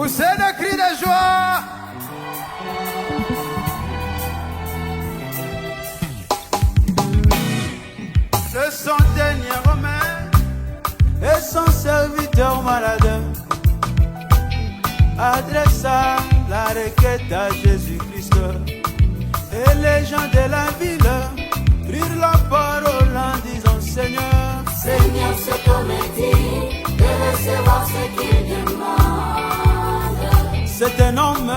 Poussez des cris de joie. Le centenier romain et son serviteur malade adressa la requête à Jésus-Christ. Et les gens de la ville prirent la parole en disant: Seigneur, Seigneur, cet homme est digne de recevoir ce qu'il demande. c'est un homme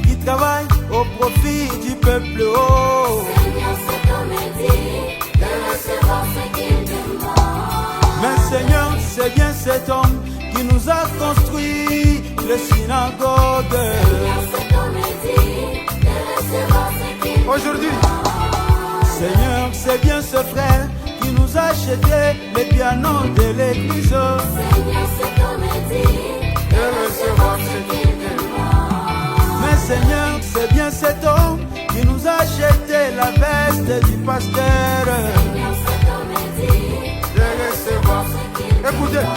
qui travaille au profit du peuple. Oh. Seigneur, cet homme est digne de recevoir ce qu'il demande. Mais Seigneur, c'est bien cet homme qui nous a construit les synagogues. Seigneur, cet homme est digne de recevoir ce qu'il demande. Aujourd'hui, Seigneur, c'est bien ce frère qui nous a acheté les pianos de l'église. Seigneur, cet homme est digne de recevoir ce qu'il demande. Mais Seigneur, c'est bien cet homme qui nous a acheté la veste du pasteur. Seigneur, cet homme est digne de recevoir ce qu'il demande. Écoutez,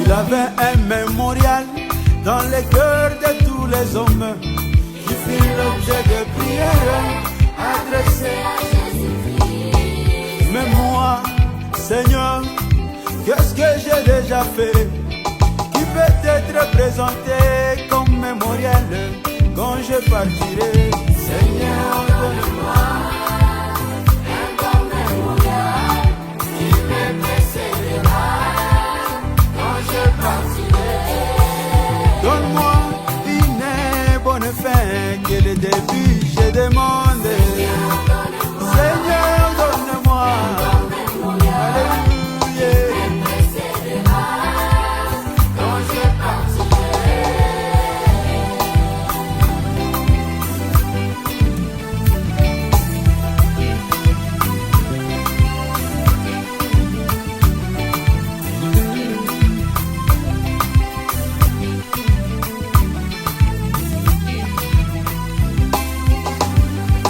il avait un mémorial dans les cœurs de tous les hommes qui fit l'objet de prières adressées À Jésus-Christ. Mais moi, Seigneur, qu'est-ce que j'ai déjà fait qui peut être présenté comme mémorial quand je partirai? Seigneur, donne-moi Un bon mémorial qui me précédera quand je partirai. donne-moi une bonne fin, que le début je demande. Seigneur, donne-moi. Alléluia. Quand je partirai.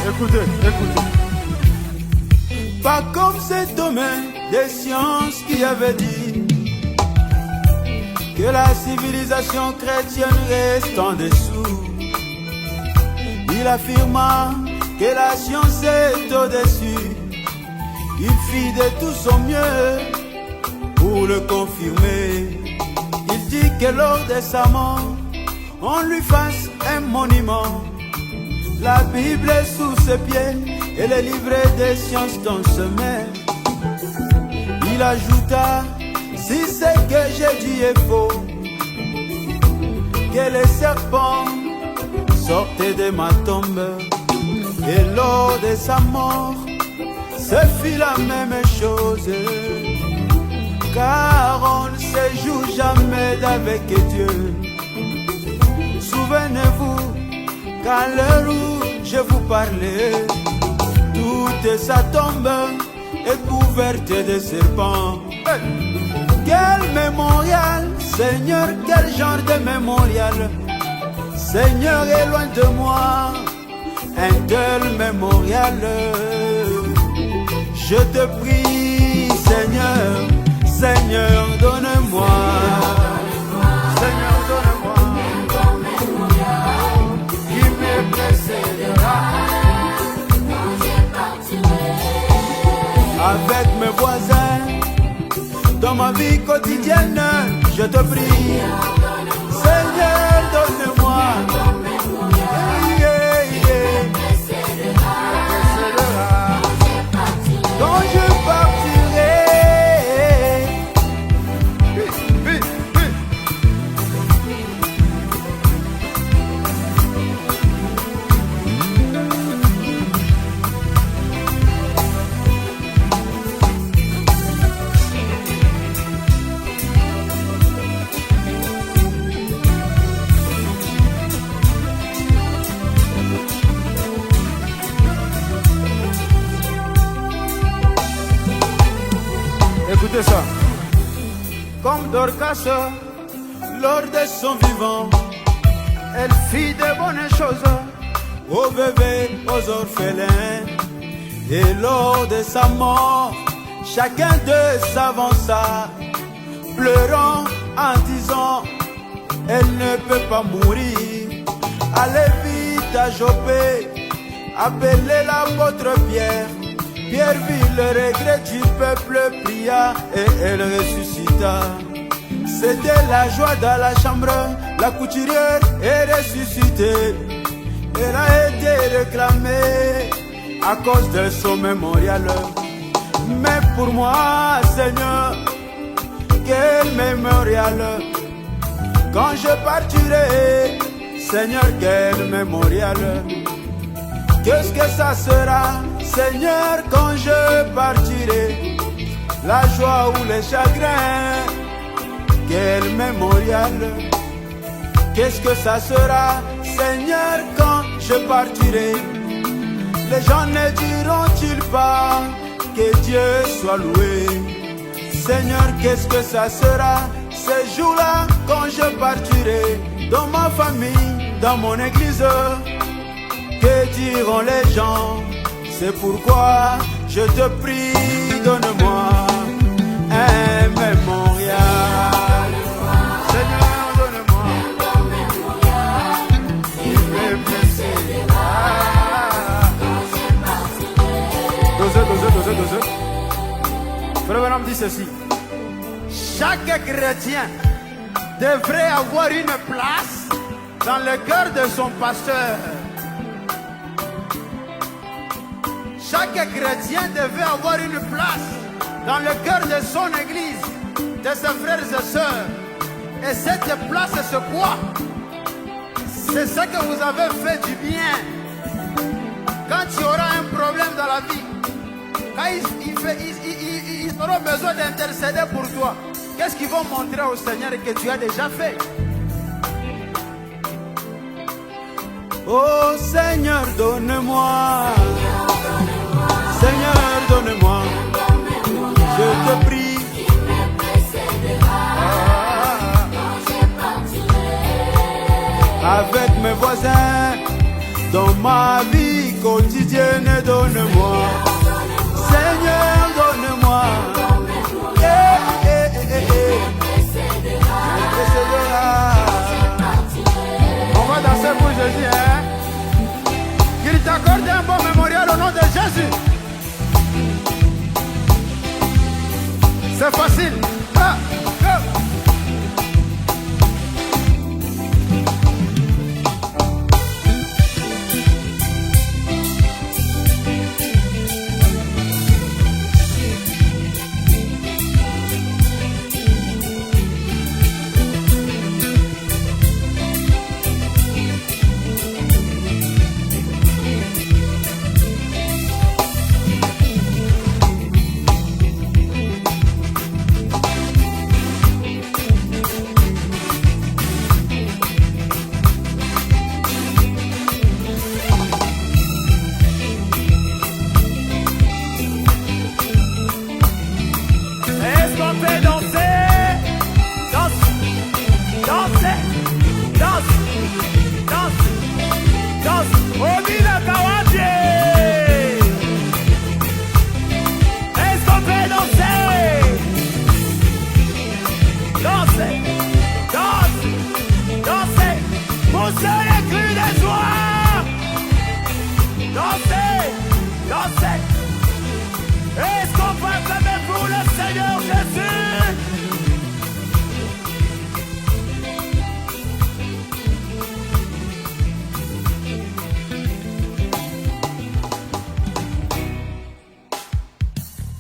Écoutez, écoutez. Pas comme cet homme des sciences qui avait dit que la civilisation chrétienne reste en dessous. Il affirma que la science est au-dessus. Il fit de tout son mieux pour le confirmer. Il dit que lors de sa mort, on lui fasse un monument. La Bible est sous ses pieds et les livrets des sciences dans ses mains. Il ajouta: si ce que j'ai dit est faux, que les serpents sortaient de ma tombe. Et lors de sa mort, ce fut la même chose. Car on ne se joue jamais avec Dieu. Souvenez-vous qu'à l'heure où je vous parlais, toute sa tombe est couverte de serpents. Quel mémorial, Seigneur, quel genre de mémorial. Seigneur, éloigne de moi un tel mémorial. Je te prie, Seigneur, Seigneur, donne-moi. Seigneur, donne-moi. Un bon mémorial Qui me précédera quand je partirai. avec mes voisins dans ma vie quotidienne. Je te prie, Seigneur, donne-moi. Yeah, yeah. Précédera Précédera quand je partirai. quand je partirai. Vite, vite, vite. Écoutez ça. Comme Dorcas, lors de son vivant, elle fit de bonnes choses aux bébés, aux orphelins. Et lors de sa mort, chacun d'eux s'avança, pleurant en disant: elle ne peut pas mourir. Allez vite à Joppé, appelez l'apôtre Pierre. Pierre vit le regret du peuple, pria et elle ressuscita. C'était la joie dans la chambre, la couturière est ressuscitée. Elle a été réclamée à cause de son mémorial. Mais pour moi, Seigneur, quel mémorial. Quand je partirai, Seigneur, quel mémorial. Qu'est-ce que ça sera, Seigneur, quand je partirai? La joie ou les chagrins, quel mémorial. Qu'est-ce que ça sera, Seigneur, quand je partirai? Les gens ne diront-ils pas que Dieu soit loué? Seigneur, qu'est-ce que ça sera ces jours-là quand je partirai? Dans ma famille, dans mon église, que diront les gens? C'est pourquoi je te prie, donne-moi un mémorial. Seigneur, donne-moi un mémorial qui me précédera. Dosez. Frère Branham dit ceci: chaque chrétien devrait avoir une place dans le cœur de son pasteur. Chaque chrétien devait avoir une place dans le cœur de son église, de ses frères et sœurs. Et cette place, c'est quoi? C'est ce que vous avez fait du bien. Quand tu auras un problème dans la vie, quand ils auront besoin d'intercéder pour toi, qu'est-ce qu'ils vont montrer au Seigneur que tu as déjà fait? Oh Seigneur, donne-moi. Seigneur, donne-moi. Je te prie. Avec mes voisins, dans ma vie quotidienne, donne-moi. Seigneur, donne-moi. On va danser pour Jésus, hein? Qu'il t'accorde un bon mémorial au nom de Jésus. C'est facile. Ah, go. Est-ce qu'on peut acclamer pour le Seigneur Jésus?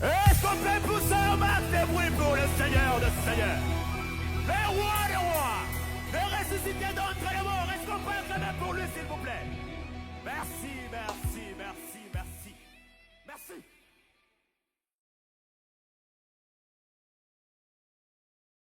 Est-ce qu'on peut pousser un max de bruit pour le Seigneur de Seigneur? Le roi des rois, le ressuscité d'entre les morts, est-ce qu'on peut acclamer pour lui s'il vous plaît? Merci, merci, merci, merci. Merci.